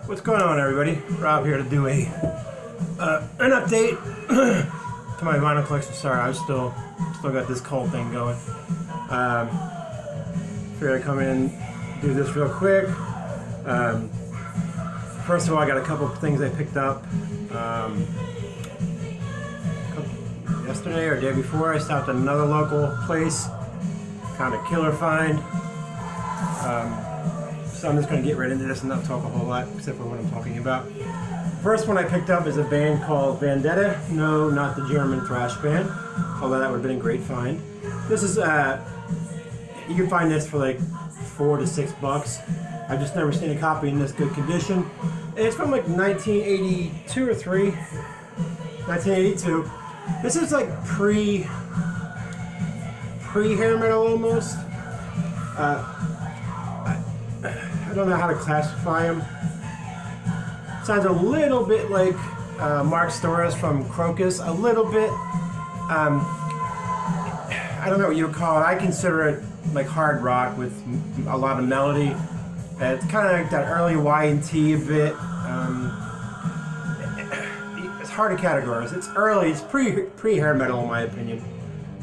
What's going on, everybody? Rob here to do an update to my vinyl collection. Sorry, I still got this cold thing going. Figured I'd come in and do this real quick. First of all, I got a couple of things I picked up yesterday or day before. I stopped at another local place, found a killer find. So I'm just going to get right into this and not talk a whole lot except for what I'm talking about. First one I picked up is a band called Vendetta. No, not the German thrash band, although that would have been a great find. This is, you can find this for like $4 to $6. I've just never seen a copy in this good condition. It's from like 1982 or 3. 1982. This is like pre-hair metal almost. I don't know how to classify them. Sounds a little bit like Mark Storas from Crocus, a little bit. I don't know what you would call it. I consider it like hard rock with a lot of melody. It's kind of like that early Y&T a bit. It's hard to categorize. It's early. It's pre-hair metal in my opinion.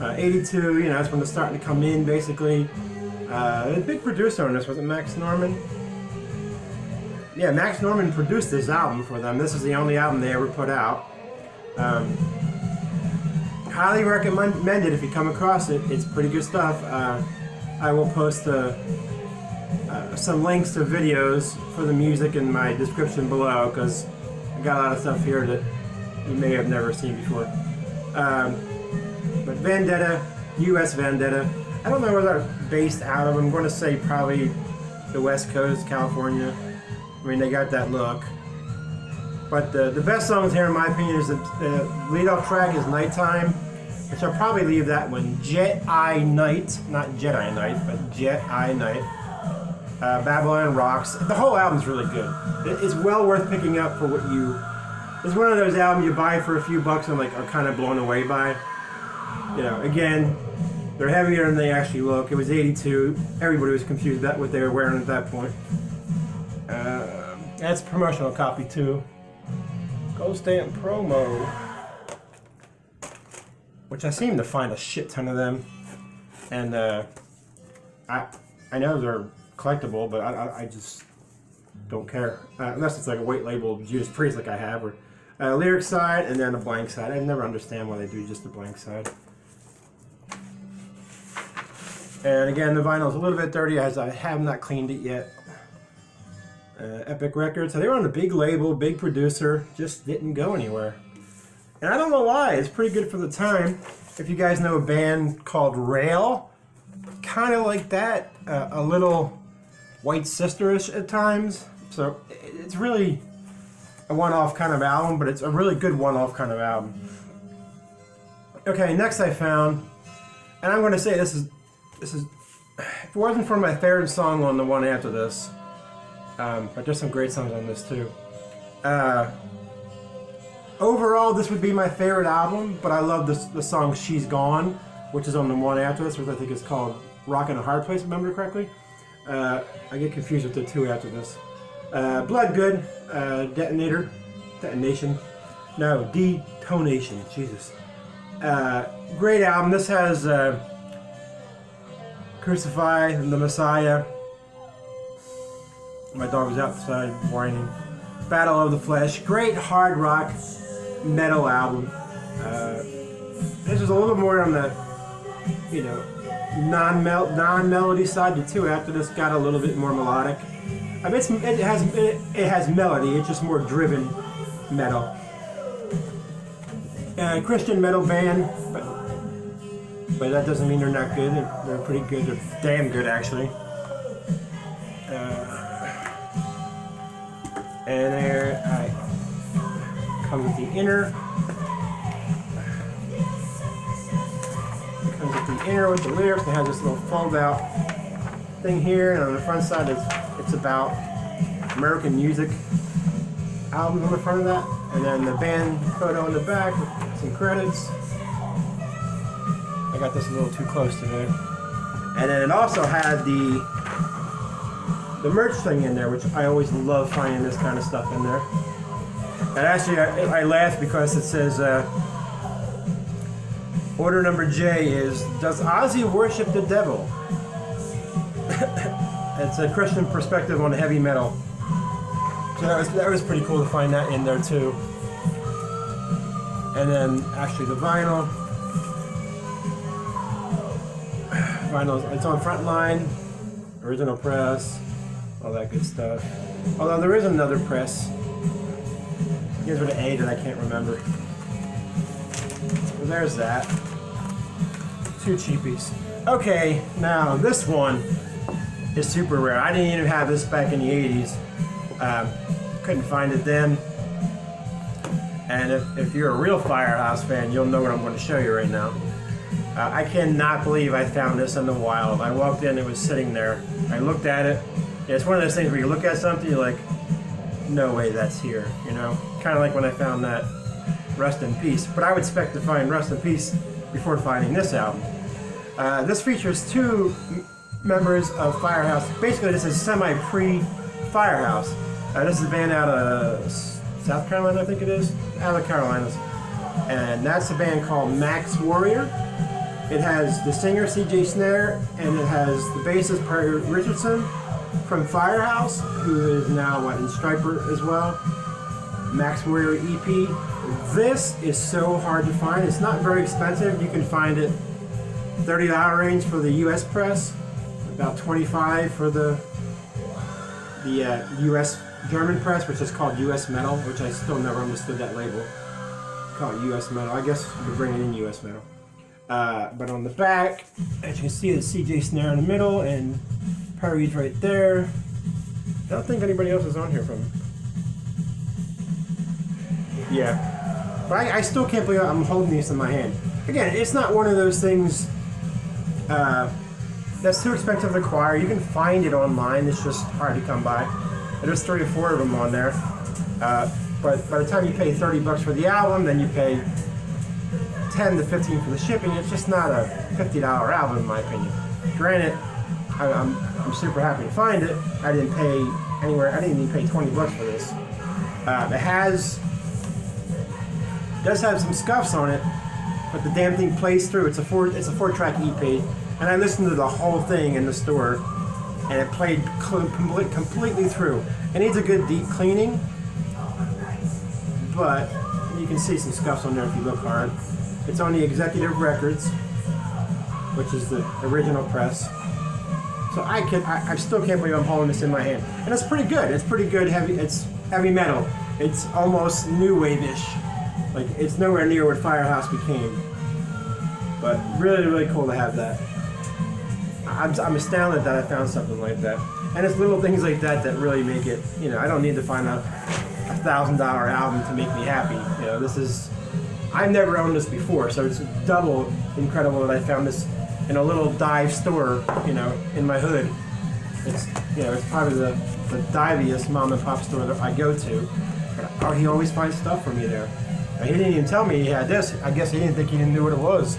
82, you know, that's when it's starting to come in basically. The big producer on this was it Maxx Norman? Yeah, Maxx Norman produced this album for them. This is the only album they ever put out. Highly recommend it if you come across it. It's pretty good stuff. I will post some links to videos for the music in my description below because I got a lot of stuff here that you may have never seen before. But Vendetta, US Vendetta. I don't know where they're based out of. I'm going to say probably the West Coast, California. I mean, they got that look. But the best songs here, in my opinion, is the lead-off track is Nighttime, which I'll probably leave that one. Jet-I Night, not Jedi Night, but Jet-I Night. Babylon Rocks. The whole album's really good. It's well worth picking up for what you... It's one of those albums you buy for a few bucks and like are kind of blown away by. You know, again... They're heavier than they actually look. It was 82. Everybody was confused about what they were wearing at that point. That's a promotional copy too. Gold Stamp promo. Which I seem to find a shit ton of them. And I know they're collectible, but I just don't care. Unless it's like a white label Judas Priest like I have. Or lyric side and then a blank side. I never understand why they do just the blank side. And again, the vinyl is a little bit dirty as I have not cleaned it yet. Epic Records. So they were on a big label, big producer, just didn't go anywhere. And I don't know why. It's pretty good for the time. If you guys know a band called Rail, kind of like that, a little White Sister-ish at times. So it's really a one-off kind of album, but it's a really good one-off kind of album. Okay, next I found, and I'm going to say this is, if it wasn't for my favorite song on the one after this, but there's some great songs on this too. Overall, this would be my favorite album, but I love the song She's Gone, which is on the one after this, which I think is called Rockin' a Hard Place, if I remember correctly. I get confused with the two after this. Bloodgood, Detonation. No, Detonation, Jesus. Great album. This has Crucify, The Messiah. My dog was outside whining. Battle of the Flesh. Great hard rock metal album. This is a little more on the, you know, non-melody side. The two after this got a little bit more melodic. I mean, it has melody. It's just more driven metal. Christian metal band, but that doesn't mean they're not good. They're pretty good. They're damn good, actually. And there comes with the inner. Comes with the inner with the lyrics. It has this little fold-out thing here, and on the front side it's about American music albums on the front of that, and then the band photo on the back with some credits. I got this a little too close to there. And then it also had the the merch thing in there, which I always love finding this kind of stuff in there. And actually, I laugh because it says, order number J is, does Ozzy worship the devil? It's a Christian perspective on heavy metal. So that was pretty cool to find that in there too. And then actually the vinyl. Vinyl, it's on Frontline, original press, all that good stuff. Although there is another press. Here's with an A that I can't remember. So there's that. 2 cheapies. Okay, now this one is super rare. I didn't even have this back in the 80s. Couldn't find it then. And if you're a real Firehouse fan, you'll know what I'm going to show you right now. I cannot believe I found this in the wild. I walked in, it was sitting there. I looked at it. Yeah, it's one of those things where you look at something, you're like, no way that's here, you know? Kind of like when I found that Rest in Peace. But I would expect to find Rest in Peace before finding this album. This features 2 members of Firehouse. Basically, this is semi-pre-Firehouse. This is a band out of South Carolina, I think it is. Out of the Carolinas. And that's a band called Maxx Warrior. It has the singer CJ Snare, and it has the bassist Perry Richardson from Firehouse, who is now in Striper as well. Maxx Warrior EP. This is so hard to find. It's not very expensive. You can find it $30 range for the US press, about $25 for the US German press, which is called US Metal, which I still never understood that label. Call it US Metal. I guess we're bringing in US Metal. But on the back, as you can see, the CJ Snare in the middle and Perry's right there. I don't think anybody else is on here from. Yeah, but I still can't believe I'm holding these in my hand. Again, it's not one of those things that's too expensive to acquire. You can find it online. It's just hard to come by. There's 3 or 4 of them on there. But by the time you pay $30 for the album, then you pay $10 to $15 for the shipping. It's just not a $50 album, in my opinion. Granted, I'm super happy to find it. I didn't pay anywhere. I didn't even pay $20 for this. It does have some scuffs on it, but the damn thing plays through. It's a 4-track EP, and I listened to the whole thing in the store, and it played completely through. It needs a good deep cleaning, but you can see some scuffs on there if you look hard. It's on the Executive Records, which is the original press. So I still can't believe I'm holding this in my hand, and it's pretty good. It's pretty good heavy. It's heavy metal. It's almost new wave-ish. Like, it's nowhere near what Firehouse became, but really, really cool to have that. I'm astounded that I found something like that, and it's little things like that that really make it. You know, I don't need to find a $1,000 album to make me happy. You know, this is. I've never owned this before, so it's double incredible that I found this in a little dive store, you know, in my hood. It's, you know, it's probably the diviest mom and pop store that I go to. But he always finds stuff for me there. He didn't even tell me he had this. I guess he didn't think he knew what it was.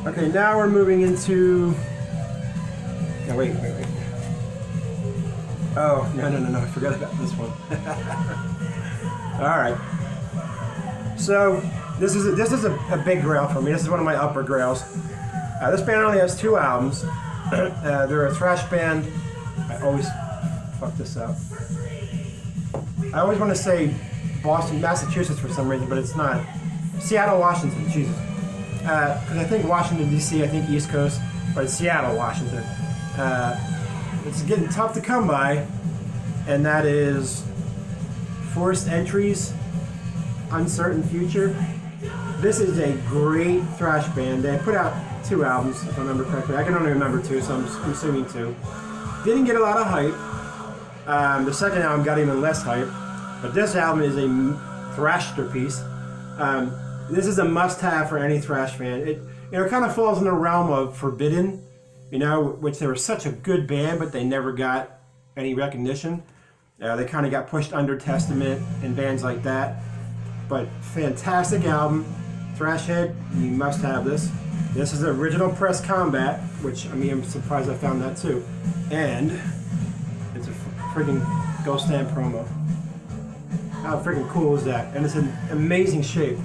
Okay, now we're moving into. No, wait. Oh, no! I forgot about this one. All right. So this is a big grail for me. This is one of my upper grails. This band only has 2 albums. They're a thrash band. I always fuck this up. I always want to say Boston, Massachusetts for some reason, but it's not. Seattle, Washington, Jesus. Because I think Washington, D.C., I think East Coast, but it's Seattle, Washington. It's getting tough to come by, and that is Forced Entries, Uncertain Future. This is a great thrash band. They put out 2 albums, if I remember correctly. I can only remember 2, so I'm assuming 2. Didn't get a lot of hype. The second album got even less hype, but this album is a thrashterpiece. This is a must-have for any thrash fan. It kind of falls in the realm of Forbidden, which they were such a good band, but they never got any recognition. They kind of got pushed under Testament and bands like that. But fantastic album. Thrashhead, you must have this. This is the original press combat, which, I mean, I'm surprised I found that too. And it's a freaking Ghost Stand promo. How freaking cool is that? And it's an amazing shape.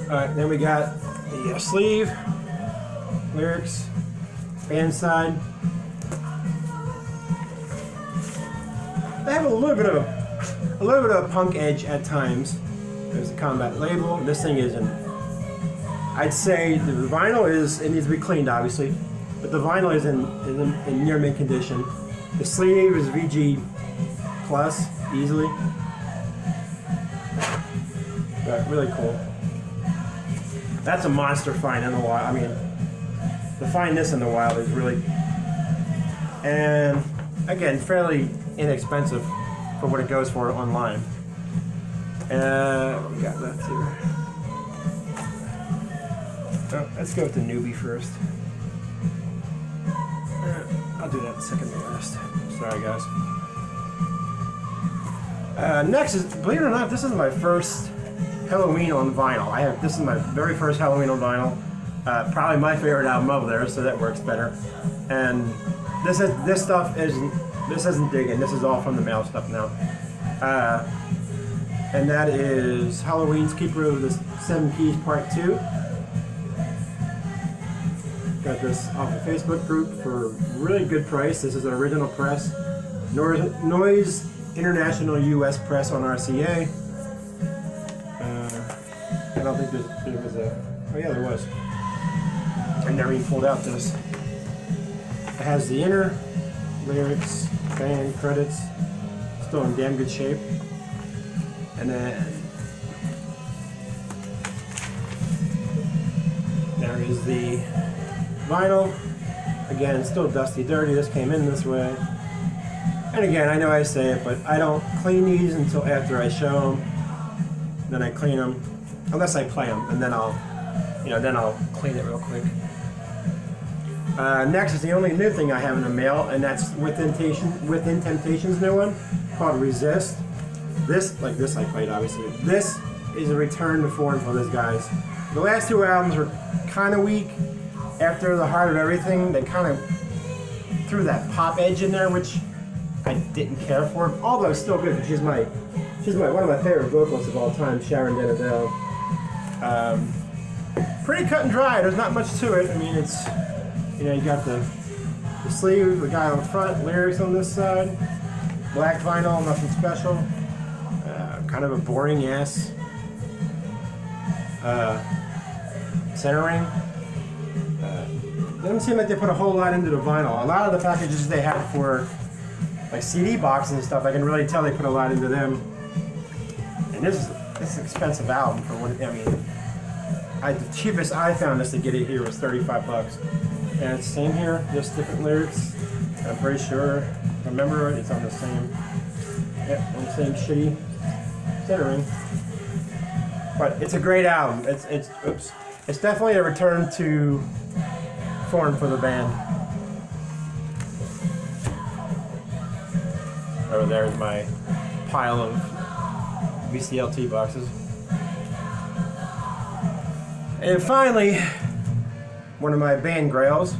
Alright, then we got the sleeve, lyrics, band side. They have a little bit of a punk edge at times. There's the combat label. This thing isn't. I'd say the vinyl it needs to be cleaned, obviously, but the vinyl is in near mint condition. The sleeve is VG plus easily, but really cool. That's a monster find in the wild. I mean, to find this in the wild is really, and again, fairly inexpensive for what it goes for online. What we got left here? Oh, let's go with the newbie first. I'll do that second to last. Sorry, guys. Next is, believe it or not, this is my first Halloween on vinyl. This is my very first Halloween on vinyl. Probably my favorite album of theirs, so that works better. And this stuff isn't digging. This is all from the mail stuff now. And that is Halloween's Keeper of the Seven Keys Part 2. Got this off the Facebook group for a really good price. This is an original press. Noise International US Press on RCA. I don't think there was a... Oh yeah, there was. I never even pulled out this. It has the inner lyrics, band, credits. Still in damn good shape. And then there is the vinyl. Again, still dusty, dirty. This came in this way. And again, I know I say it, but I don't clean these until after I show them. Then I clean them, unless I play them, and then I'll clean it real quick. Next is the only new thing I have in the mail, and that's Within Temptation's new one called Resist. This, like this I played obviously. This is a return to form for this, guys. The last two albums were kind of weak. After the Heart of Everything, they kind of threw that pop edge in there, which I didn't care for. Although it's still good, because she's one of my favorite vocalists of all time, Sharon Denadell. Pretty cut and dry. There's not much to it. I mean, it's, you got the sleeve, the guy on the front, lyrics on this side, black vinyl, nothing special. Kind of a boring ass centering. Doesn't seem like they put a whole lot into the vinyl. A lot of the packages they have for like CD boxes and stuff, I can really tell they put a lot into them. And this is an expensive album for what I mean. The cheapest I found this to get it here was $35. And it's the same here, just different lyrics. I'm pretty sure. Remember, it's on the same. Yep, on the same shitty centering. But it's a great album. It's definitely a return to form for the band. Over there's my pile of VCLT boxes. And finally, one of my band grails.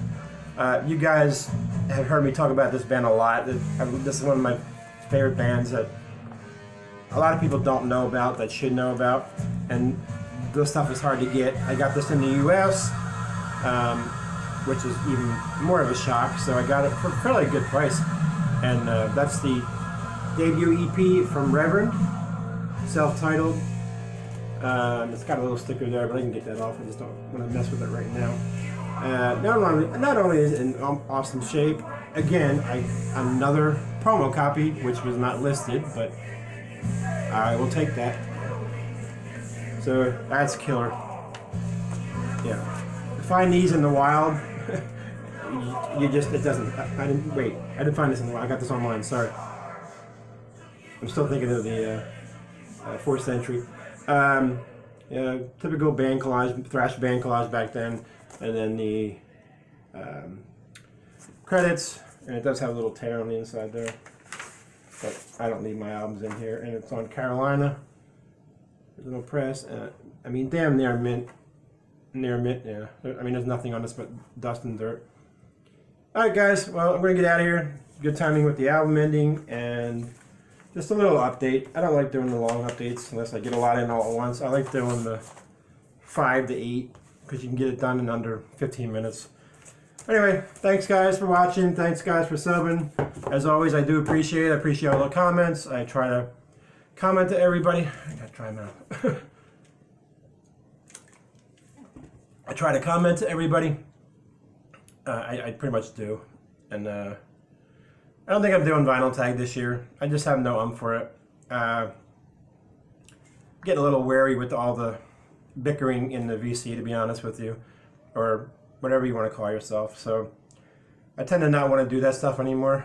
You guys have heard me talk about this band a lot. This is one of my favorite bands that a lot of people don't know about, that should know about. And this stuff is hard to get. I got this in the US, which is even more of a shock. So I got it for a fairly good price. And that's the debut EP from Reverend, self-titled. It's got a little sticker there, but I can get that off. I just don't want to mess with it right now. Not only is it in awesome shape, again, another promo copy, which was not listed, but I will take that. So that's killer. Yeah, find these in the wild. It doesn't. I didn't find this in the wild. I got this online. Sorry. I'm still thinking of the 4th Century. Typical band collage, thrash band collage back then, and then the credits, and it does have a little tear on the inside there, but I don't need my albums in here. And it's on Carolina, there's a little press, I mean damn near mint near mint. Yeah, I mean, there's nothing on this but dust and dirt. All right, guys. Well, I'm gonna get out of here. Good timing with the album ending and just a little update. I don't like doing the long updates unless I get a lot in all at once. I like doing the 5 to 8 because you can get it done in under 15 minutes. Anyway, thanks guys for watching. Thanks guys for subbing. As always, I do appreciate it. I appreciate all the comments. I try to comment to everybody. I gotta try them out. I try to comment to everybody. I pretty much do. And I don't think I'm doing vinyl tag this year. I just have no for it. Getting a little wary with all the bickering in the VC, to be honest with you. Or whatever you want to call yourself. So I tend to not want to do that stuff anymore.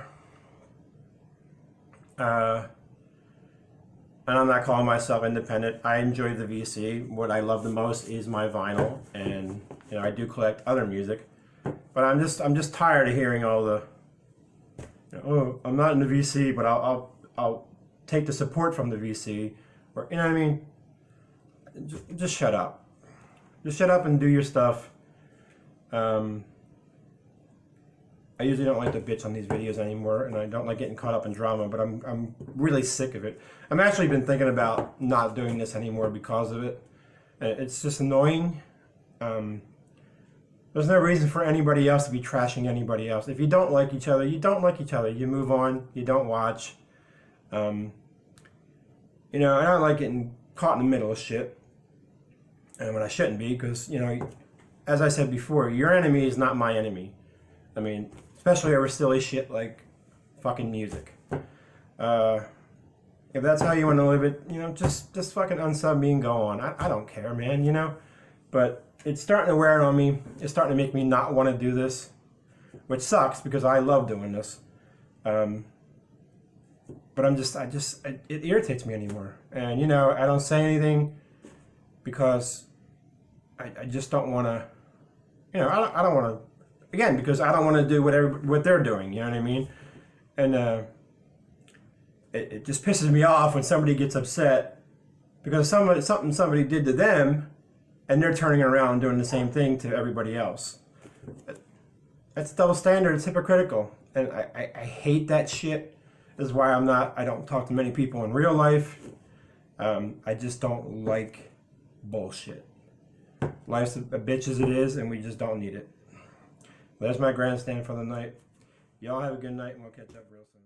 And I'm not calling myself independent. I enjoy the VC. What I love the most is my vinyl, and you know, I do collect other music. But I'm just tired of hearing all the, you know, oh, I'm not in the VC, but I'll take the support from the VC, or you know what I mean. Just shut up. Just shut up and do your stuff. I usually don't like to bitch on these videos anymore, and I don't like getting caught up in drama, but I'm really sick of it. I've actually been thinking about not doing this anymore because of it. It's just annoying. There's no reason for anybody else to be trashing anybody else. If you don't like each other, you don't like each other. You move on. You don't watch. You know, I don't like getting caught in the middle of shit, and when I shouldn't be, because, you know, as I said before, your enemy is not my enemy. I mean, especially over silly shit like fucking music. If that's how you want to live it, you know, just fucking unsub me and go on. I don't care, man, you know? But it's starting to wear on me. It's starting to make me not want to do this, which sucks because I love doing this. But it irritates me anymore. And, you know, I don't say anything because I just don't want to, you know, I don't want to, again, because I don't want to do what they're doing, you know what I mean? And it just pisses me off when somebody gets upset because something somebody did to them, and they're turning around and doing the same thing to everybody else. That's double standard. It's hypocritical, and I hate that shit. This is why I don't talk to many people in real life. I just don't like bullshit. Life's a bitch as it is, and we just don't need it. That's my grandstand for the night. Y'all have a good night, and we'll catch up real soon.